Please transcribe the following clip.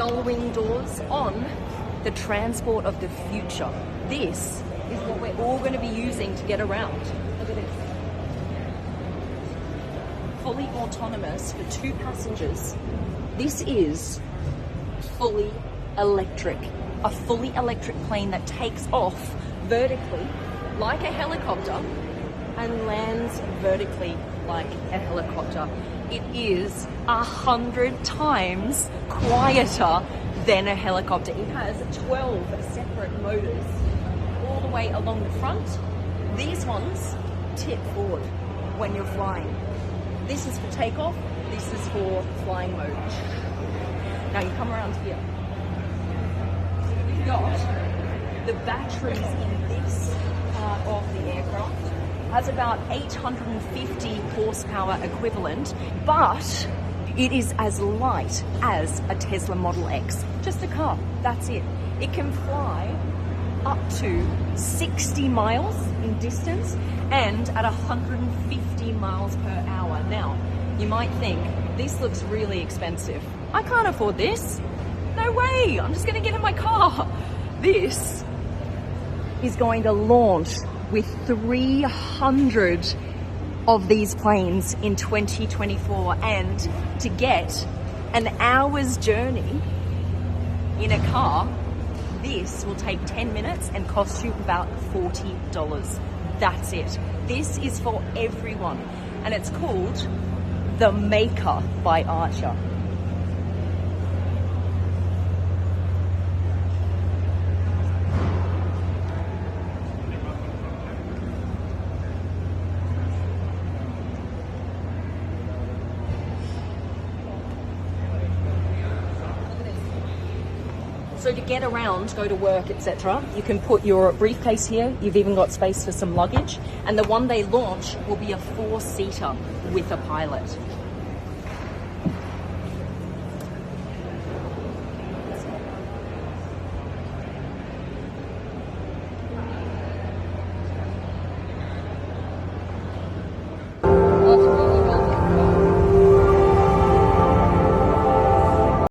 gull-wing doors on the transport of the future. This is what we're all going to be using to get around. Look at this. Fully autonomous for 2 passengers. This is fully electric. A fully electric plane that takes off vertically like a helicopter and lands vertically like a helicopter. It is 100 times quieter than a helicopter. It has 12 separate motors all the way along the front. These ones tip forward when you're flying. This is for takeoff, this is for flying mode. Now you come around here. We've got the batteries in this part of the aircraft. Has about 850 horsepower equivalent, but it is as light as a Tesla Model X. Just a car, that's it. It can fly up to 60 miles in distance and at 150 miles per hour. Now, you might think, this looks really expensive. I can't afford this. No way, I'm just gonna get in my car. This is going to launch with 300 of these planes in 2024, and to get an hour's journey in a car, this will take 10 minutes and cost you about $40. That's it. This is for everyone, and it's called the Maker by Archer. So to get around, go to work, etc., you can put your briefcase here. You've even got space for some luggage. And the one they launch will be a 4-seater with a pilot.